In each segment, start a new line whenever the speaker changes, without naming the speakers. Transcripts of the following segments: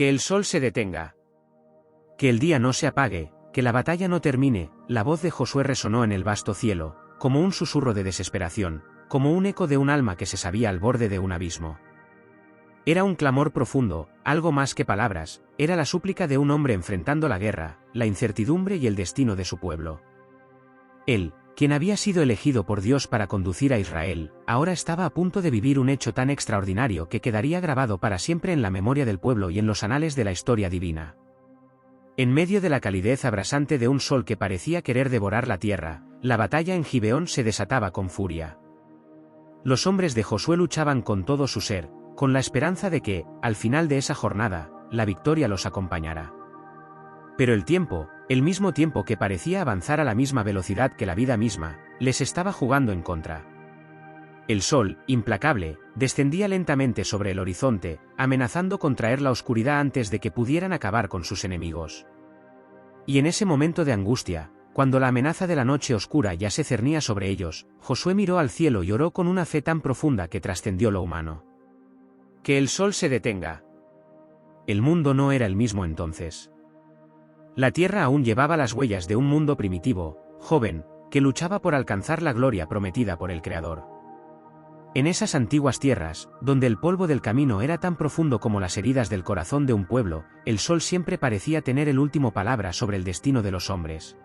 Que el sol se detenga. Que el día no se apague, que la batalla no termine. La voz de Josué resonó en el vasto cielo, como un susurro de desesperación, como un eco de un alma que se sabía al borde de un abismo. Era un clamor profundo, algo más que palabras, era la súplica de un hombre enfrentando la guerra, la incertidumbre y el destino de su pueblo. Él, quien había sido elegido por Dios para conducir a Israel, ahora estaba a punto de vivir un hecho tan extraordinario que quedaría grabado para siempre en la memoria del pueblo y en los anales de la historia divina. En medio de la calidez abrasante de un sol que parecía querer devorar la tierra, la batalla en Gibeón se desataba con furia. Los hombres de Josué luchaban con todo su ser, con la esperanza de que, al final de esa jornada, la victoria los acompañara. Pero el mismo tiempo que parecía avanzar a la misma velocidad que la vida misma, les estaba jugando en contra. El sol, implacable, descendía lentamente sobre el horizonte, amenazando con traer la oscuridad antes de que pudieran acabar con sus enemigos. Y en ese momento de angustia, cuando la amenaza de la noche oscura ya se cernía sobre ellos, Josué miró al cielo y oró con una fe tan profunda que trascendió lo humano. Que el sol se detenga. El mundo no era el mismo entonces. La tierra aún llevaba las huellas de un mundo primitivo, joven, que luchaba por alcanzar la gloria prometida por el Creador. En esas antiguas tierras, donde el polvo del camino era tan profundo como las heridas del corazón de un pueblo, el sol siempre parecía tener el último palabra sobre el destino de los hombres.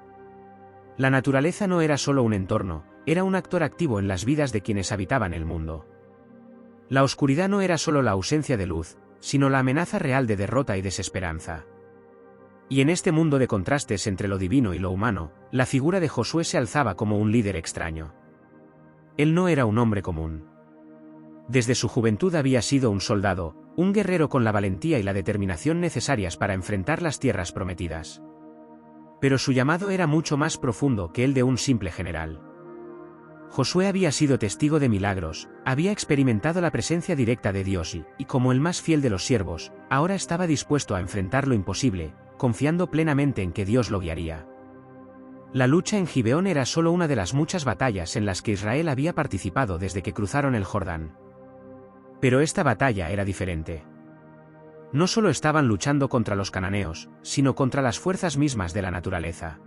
La naturaleza no era solo un entorno, era un actor activo en las vidas de quienes habitaban el mundo. La oscuridad no era solo la ausencia de luz, sino la amenaza real de derrota y desesperanza. Y en este mundo de contrastes entre lo divino y lo humano, la figura de Josué se alzaba como un líder extraño. Él no era un hombre común. Desde su juventud había sido un soldado, un guerrero con la valentía y la determinación necesarias para enfrentar las tierras prometidas. Pero su llamado era mucho más profundo que el de un simple general. Josué había sido testigo de milagros, había experimentado la presencia directa de Dios y como el más fiel de los siervos, ahora estaba dispuesto a enfrentar lo imposible, confiando plenamente en que Dios lo guiaría. La lucha en Gibeón era solo una de las muchas batallas en las que Israel había participado desde que cruzaron el Jordán. Pero esta batalla era diferente. No solo estaban luchando contra los cananeos, sino contra las fuerzas mismas de la naturaleza.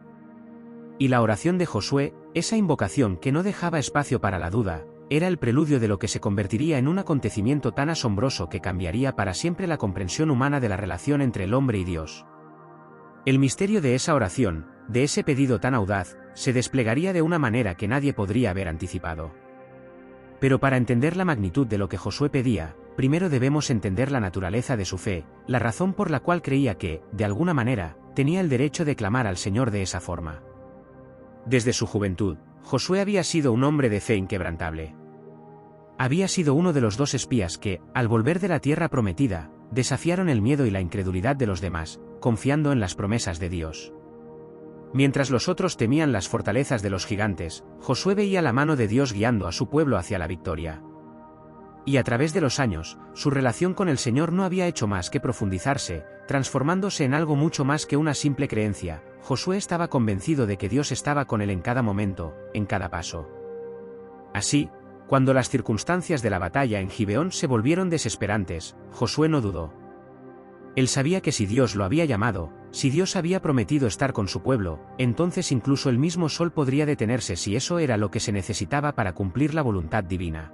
Y la oración de Josué, esa invocación que no dejaba espacio para la duda, era el preludio de lo que se convertiría en un acontecimiento tan asombroso que cambiaría para siempre la comprensión humana de la relación entre el hombre y Dios. El misterio de esa oración, de ese pedido tan audaz, se desplegaría de una manera que nadie podría haber anticipado. Pero para entender la magnitud de lo que Josué pedía, primero debemos entender la naturaleza de su fe, la razón por la cual creía que, de alguna manera, tenía el derecho de clamar al Señor de esa forma. Desde su juventud, Josué había sido un hombre de fe inquebrantable. Había sido uno de los 2 espías que, al volver de la tierra prometida, desafiaron el miedo y la incredulidad de los demás, confiando en las promesas de Dios. Mientras los otros temían las fortalezas de los gigantes, Josué veía la mano de Dios guiando a su pueblo hacia la victoria. Y a través de los años, su relación con el Señor no había hecho más que profundizarse, transformándose en algo mucho más que una simple creencia. Josué estaba convencido de que Dios estaba con él en cada momento, en cada paso. Así, cuando las circunstancias de la batalla en Gibeón se volvieron desesperantes, Josué no dudó. Él sabía que si Dios lo había llamado, si Dios había prometido estar con su pueblo, entonces incluso el mismo sol podría detenerse si eso era lo que se necesitaba para cumplir la voluntad divina.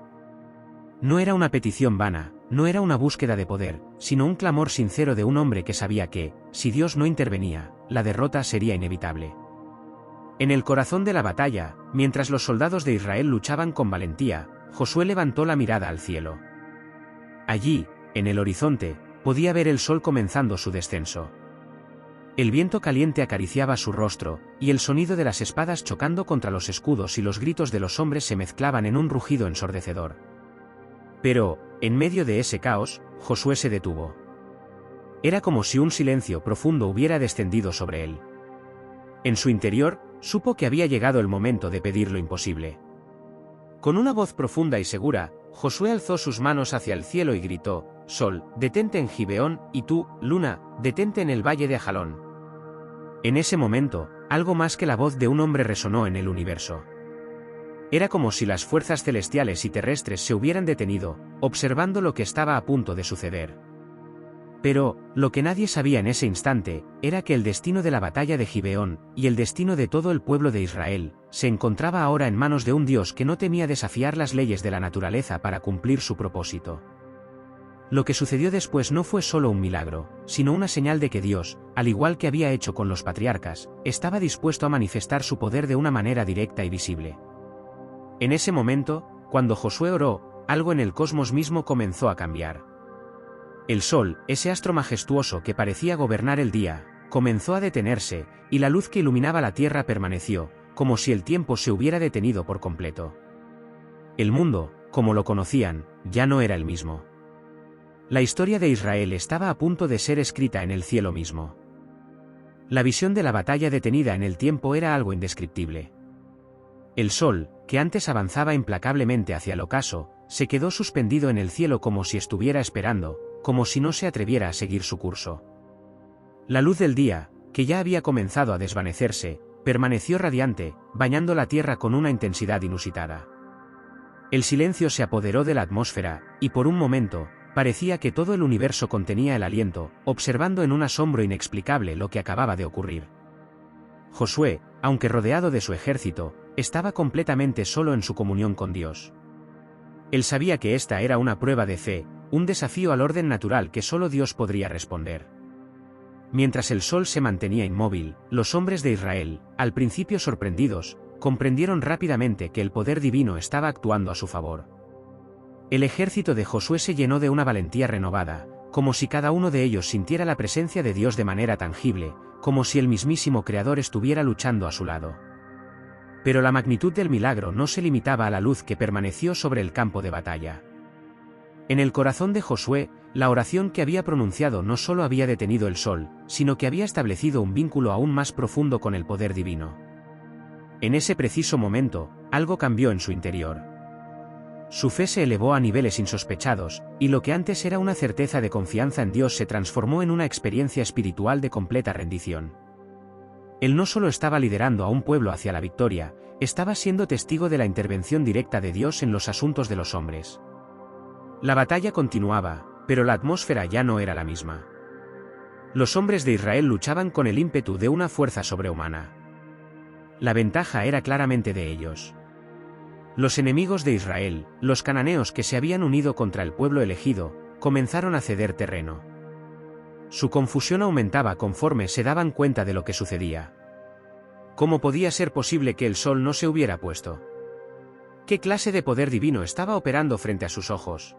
No era una petición vana, no era una búsqueda de poder, sino un clamor sincero de un hombre que sabía que, si Dios no intervenía, la derrota sería inevitable. En el corazón de la batalla, mientras los soldados de Israel luchaban con valentía, Josué levantó la mirada al cielo. Allí, en el horizonte, podía ver el sol comenzando su descenso. El viento caliente acariciaba su rostro, y el sonido de las espadas chocando contra los escudos y los gritos de los hombres se mezclaban en un rugido ensordecedor. Pero, en medio de ese caos, Josué se detuvo. Era como si un silencio profundo hubiera descendido sobre él. En su interior, supo que había llegado el momento de pedir lo imposible. Con una voz profunda y segura, Josué alzó sus manos hacia el cielo y gritó: «Sol, detente en Gibeón, y tú, luna, detente en el valle de Ajalón». En ese momento, algo más que la voz de un hombre resonó en el universo. Era como si las fuerzas celestiales y terrestres se hubieran detenido, observando lo que estaba a punto de suceder. Pero, lo que nadie sabía en ese instante, era que el destino de la batalla de Gibeón, y el destino de todo el pueblo de Israel, se encontraba ahora en manos de un Dios que no temía desafiar las leyes de la naturaleza para cumplir su propósito. Lo que sucedió después no fue solo un milagro, sino una señal de que Dios, al igual que había hecho con los patriarcas, estaba dispuesto a manifestar su poder de una manera directa y visible. En ese momento, cuando Josué oró, algo en el cosmos mismo comenzó a cambiar. El sol, ese astro majestuoso que parecía gobernar el día, comenzó a detenerse, y la luz que iluminaba la tierra permaneció, como si el tiempo se hubiera detenido por completo. El mundo, como lo conocían, ya no era el mismo. La historia de Israel estaba a punto de ser escrita en el cielo mismo. La visión de la batalla detenida en el tiempo era algo indescriptible. El sol, que antes avanzaba implacablemente hacia el ocaso, se quedó suspendido en el cielo como si estuviera esperando, como si no se atreviera a seguir su curso. La luz del día, que ya había comenzado a desvanecerse, permaneció radiante, bañando la tierra con una intensidad inusitada. El silencio se apoderó de la atmósfera, y por un momento, parecía que todo el universo contenía el aliento, observando en un asombro inexplicable lo que acababa de ocurrir. Josué, aunque rodeado de su ejército, estaba completamente solo en su comunión con Dios. Él sabía que esta era una prueba de fe, un desafío al orden natural que solo Dios podría responder. Mientras el sol se mantenía inmóvil, los hombres de Israel, al principio sorprendidos, comprendieron rápidamente que el poder divino estaba actuando a su favor. El ejército de Josué se llenó de una valentía renovada, como si cada uno de ellos sintiera la presencia de Dios de manera tangible, como si el mismísimo Creador estuviera luchando a su lado. Pero la magnitud del milagro no se limitaba a la luz que permaneció sobre el campo de batalla. En el corazón de Josué, la oración que había pronunciado no solo había detenido el sol, sino que había establecido un vínculo aún más profundo con el poder divino. En ese preciso momento, algo cambió en su interior. Su fe se elevó a niveles insospechados, y lo que antes era una certeza de confianza en Dios se transformó en una experiencia espiritual de completa rendición. Él no solo estaba liderando a un pueblo hacia la victoria, estaba siendo testigo de la intervención directa de Dios en los asuntos de los hombres. La batalla continuaba, pero la atmósfera ya no era la misma. Los hombres de Israel luchaban con el ímpetu de una fuerza sobrehumana. La ventaja era claramente de ellos. Los enemigos de Israel, los cananeos que se habían unido contra el pueblo elegido, comenzaron a ceder terreno. Su confusión aumentaba conforme se daban cuenta de lo que sucedía. ¿Cómo podía ser posible que el sol no se hubiera puesto? ¿Qué clase de poder divino estaba operando frente a sus ojos?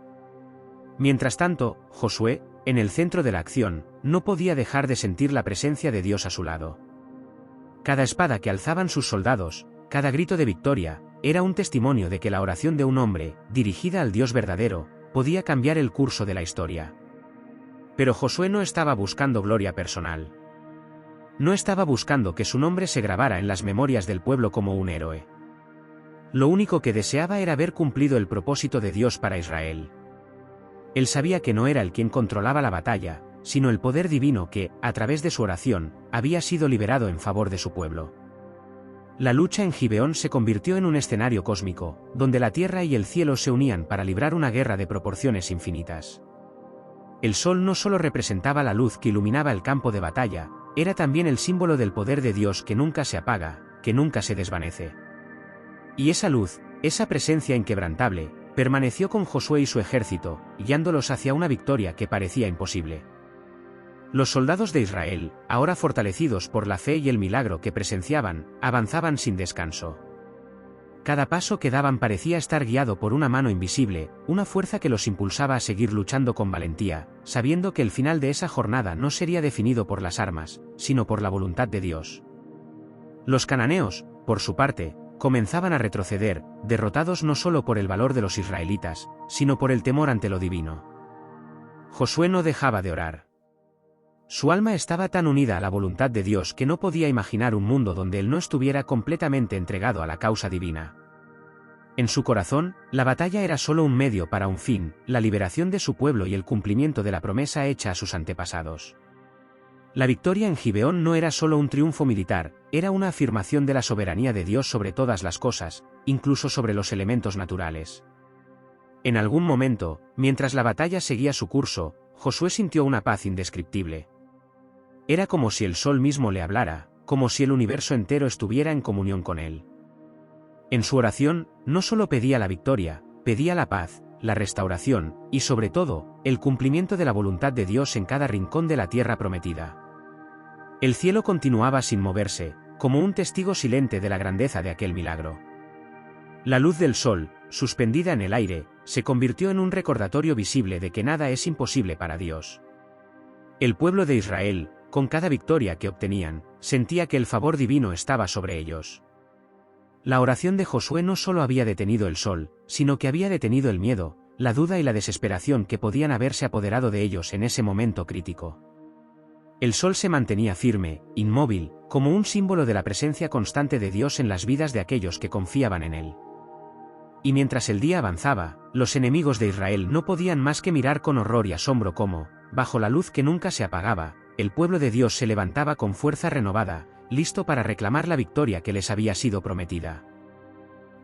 Mientras tanto, Josué, en el centro de la acción, no podía dejar de sentir la presencia de Dios a su lado. Cada espada que alzaban sus soldados, cada grito de victoria, era un testimonio de que la oración de un hombre, dirigida al Dios verdadero, podía cambiar el curso de la historia. Pero Josué no estaba buscando gloria personal. No estaba buscando que su nombre se grabara en las memorias del pueblo como un héroe. Lo único que deseaba era ver cumplido el propósito de Dios para Israel. Él sabía que no era él quien controlaba la batalla, sino el poder divino que, a través de su oración, había sido liberado en favor de su pueblo. La lucha en Gibeón se convirtió en un escenario cósmico, donde la tierra y el cielo se unían para librar una guerra de proporciones infinitas. El sol no solo representaba la luz que iluminaba el campo de batalla, era también el símbolo del poder de Dios que nunca se apaga, que nunca se desvanece. Y esa luz, esa presencia inquebrantable, permaneció con Josué y su ejército, guiándolos hacia una victoria que parecía imposible. Los soldados de Israel, ahora fortalecidos por la fe y el milagro que presenciaban, avanzaban sin descanso. Cada paso que daban parecía estar guiado por una mano invisible, una fuerza que los impulsaba a seguir luchando con valentía, sabiendo que el final de esa jornada no sería definido por las armas, sino por la voluntad de Dios. Los cananeos, por su parte, comenzaban a retroceder, derrotados no solo por el valor de los israelitas, sino por el temor ante lo divino. Josué no dejaba de orar. Su alma estaba tan unida a la voluntad de Dios que no podía imaginar un mundo donde él no estuviera completamente entregado a la causa divina. En su corazón, la batalla era solo un medio para un fin, la liberación de su pueblo y el cumplimiento de la promesa hecha a sus antepasados. La victoria en Gibeón no era solo un triunfo militar, era una afirmación de la soberanía de Dios sobre todas las cosas, incluso sobre los elementos naturales. En algún momento, mientras la batalla seguía su curso, Josué sintió una paz indescriptible. Era como si el sol mismo le hablara, como si el universo entero estuviera en comunión con él. En su oración, no solo pedía la victoria, pedía la paz, la restauración, y sobre todo, el cumplimiento de la voluntad de Dios en cada rincón de la tierra prometida. El cielo continuaba sin moverse, como un testigo silente de la grandeza de aquel milagro. La luz del sol, suspendida en el aire, se convirtió en un recordatorio visible de que nada es imposible para Dios. El pueblo de Israel, con cada victoria que obtenían, sentía que el favor divino estaba sobre ellos. La oración de Josué no solo había detenido el sol, sino que había detenido el miedo, la duda y la desesperación que podían haberse apoderado de ellos en ese momento crítico. El sol se mantenía firme, inmóvil, como un símbolo de la presencia constante de Dios en las vidas de aquellos que confiaban en él. Y mientras el día avanzaba, los enemigos de Israel no podían más que mirar con horror y asombro cómo, bajo la luz que nunca se apagaba, el pueblo de Dios se levantaba con fuerza renovada, listo para reclamar la victoria que les había sido prometida.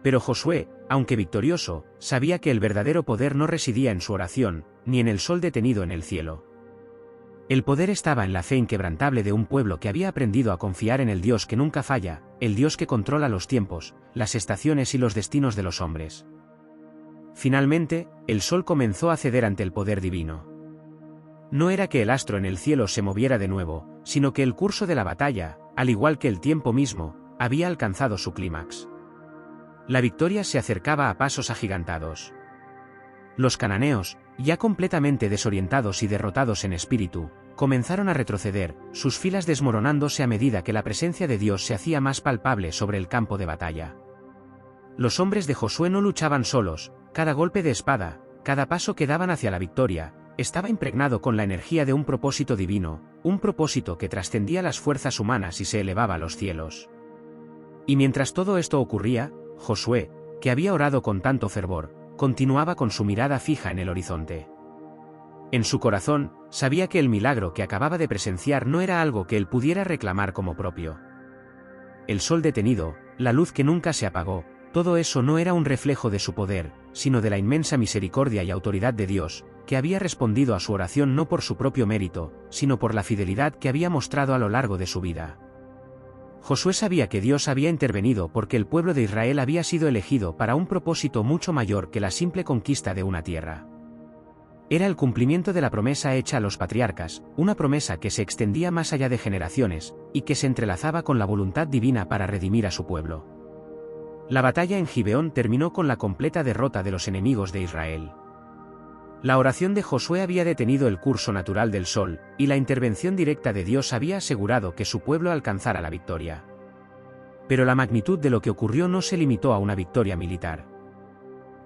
Pero Josué, aunque victorioso, sabía que el verdadero poder no residía en su oración, ni en el sol detenido en el cielo. El poder estaba en la fe inquebrantable de un pueblo que había aprendido a confiar en el Dios que nunca falla, el Dios que controla los tiempos, las estaciones y los destinos de los hombres. Finalmente, el sol comenzó a ceder ante el poder divino. No era que el astro en el cielo se moviera de nuevo, sino que el curso de la batalla, al igual que el tiempo mismo, había alcanzado su clímax. La victoria se acercaba a pasos agigantados. Los cananeos, ya completamente desorientados y derrotados en espíritu, comenzaron a retroceder, sus filas desmoronándose a medida que la presencia de Dios se hacía más palpable sobre el campo de batalla. Los hombres de Josué no luchaban solos, cada golpe de espada, cada paso que daban hacia la victoria, estaba impregnado con la energía de un propósito divino, un propósito que trascendía las fuerzas humanas y se elevaba a los cielos. Y mientras todo esto ocurría, Josué, que había orado con tanto fervor, continuaba con su mirada fija en el horizonte. En su corazón, sabía que el milagro que acababa de presenciar no era algo que él pudiera reclamar como propio. El sol detenido, la luz que nunca se apagó, todo eso no era un reflejo de su poder, sino de la inmensa misericordia y autoridad de Dios, que había respondido a su oración no por su propio mérito, sino por la fidelidad que había mostrado a lo largo de su vida. Josué sabía que Dios había intervenido porque el pueblo de Israel había sido elegido para un propósito mucho mayor que la simple conquista de una tierra. Era el cumplimiento de la promesa hecha a los patriarcas, una promesa que se extendía más allá de generaciones, y que se entrelazaba con la voluntad divina para redimir a su pueblo. La batalla en Gibeón terminó con la completa derrota de los enemigos de Israel. La oración de Josué había detenido el curso natural del sol, y la intervención directa de Dios había asegurado que su pueblo alcanzara la victoria. Pero la magnitud de lo que ocurrió no se limitó a una victoria militar.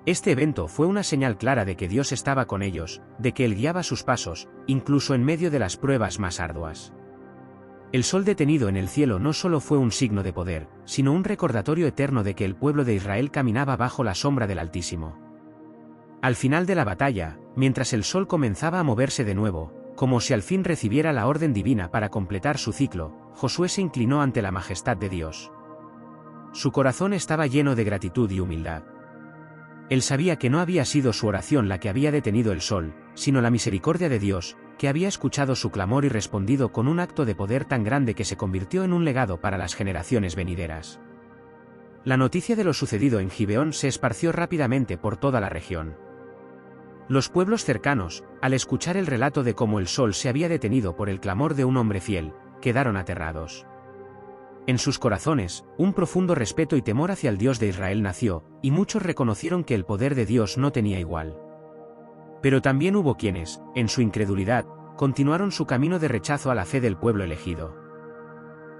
Este evento fue una señal clara de que Dios estaba con ellos, de que Él guiaba sus pasos, incluso en medio de las pruebas más arduas. El sol detenido en el cielo no solo fue un signo de poder, sino un recordatorio eterno de que el pueblo de Israel caminaba bajo la sombra del Altísimo. Al final de la batalla, mientras el sol comenzaba a moverse de nuevo, como si al fin recibiera la orden divina para completar su ciclo, Josué se inclinó ante la majestad de Dios. Su corazón estaba lleno de gratitud y humildad. Él sabía que no había sido su oración la que había detenido el sol, sino la misericordia de Dios, que había escuchado su clamor y respondido con un acto de poder tan grande que se convirtió en un legado para las generaciones venideras. La noticia de lo sucedido en Gibeón se esparció rápidamente por toda la región. Los pueblos cercanos, al escuchar el relato de cómo el sol se había detenido por el clamor de un hombre fiel, quedaron aterrados. En sus corazones, un profundo respeto y temor hacia el Dios de Israel nació, y muchos reconocieron que el poder de Dios no tenía igual. Pero también hubo quienes, en su incredulidad, continuaron su camino de rechazo a la fe del pueblo elegido.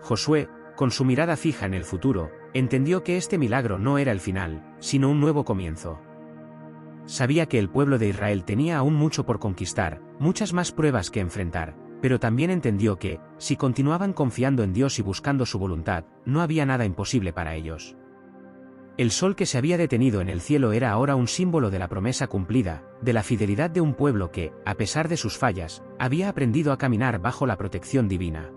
Josué, con su mirada fija en el futuro, entendió que este milagro no era el final, sino un nuevo comienzo. Sabía que el pueblo de Israel tenía aún mucho por conquistar, muchas más pruebas que enfrentar, pero también entendió que, si continuaban confiando en Dios y buscando su voluntad, no había nada imposible para ellos. El sol que se había detenido en el cielo era ahora un símbolo de la promesa cumplida, de la fidelidad de un pueblo que, a pesar de sus fallas, había aprendido a caminar bajo la protección divina.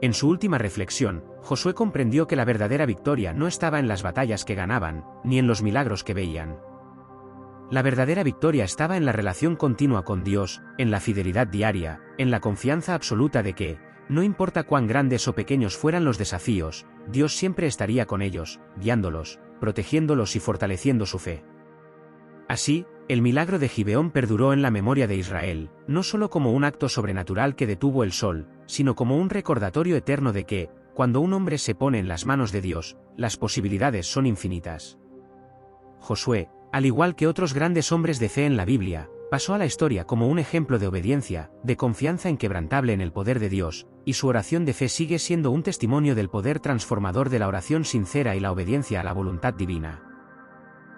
En su última reflexión, Josué comprendió que la verdadera victoria no estaba en las batallas que ganaban, ni en los milagros que veían. La verdadera victoria estaba en la relación continua con Dios, en la fidelidad diaria, en la confianza absoluta de que, no importa cuán grandes o pequeños fueran los desafíos, Dios siempre estaría con ellos, guiándolos, protegiéndolos y fortaleciendo su fe. Así, el milagro de Gibeón perduró en la memoria de Israel, no solo como un acto sobrenatural que detuvo el sol, sino como un recordatorio eterno de que, cuando un hombre se pone en las manos de Dios, las posibilidades son infinitas. Josué, al igual que otros grandes hombres de fe en la Biblia, pasó a la historia como un ejemplo de obediencia, de confianza inquebrantable en el poder de Dios, y su oración de fe sigue siendo un testimonio del poder transformador de la oración sincera y la obediencia a la voluntad divina.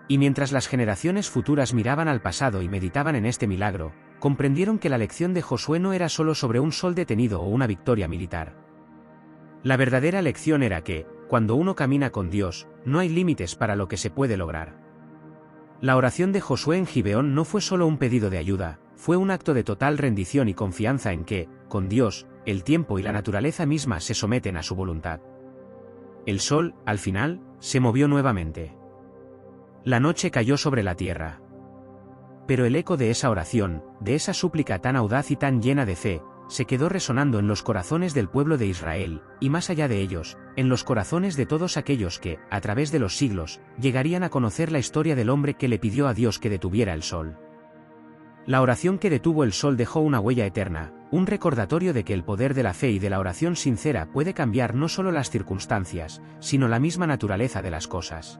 Y mientras las generaciones futuras miraban al pasado y meditaban en este milagro, comprendieron que la lección de Josué no era solo sobre un sol detenido o una victoria militar. La verdadera lección era que, cuando uno camina con Dios, no hay límites para lo que se puede lograr. La oración de Josué en Gibeón no fue solo un pedido de ayuda, fue un acto de total rendición y confianza en que, con Dios, el tiempo y la naturaleza misma se someten a su voluntad. El sol, al final, se movió nuevamente. La noche cayó sobre la tierra. Pero el eco de esa oración, de esa súplica tan audaz y tan llena de fe, se quedó resonando en los corazones del pueblo de Israel, y más allá de ellos, en los corazones de todos aquellos que, a través de los siglos, llegarían a conocer la historia del hombre que le pidió a Dios que detuviera el sol. La oración que detuvo el sol dejó una huella eterna, un recordatorio de que el poder de la fe y de la oración sincera puede cambiar no solo las circunstancias, sino la misma naturaleza de las cosas.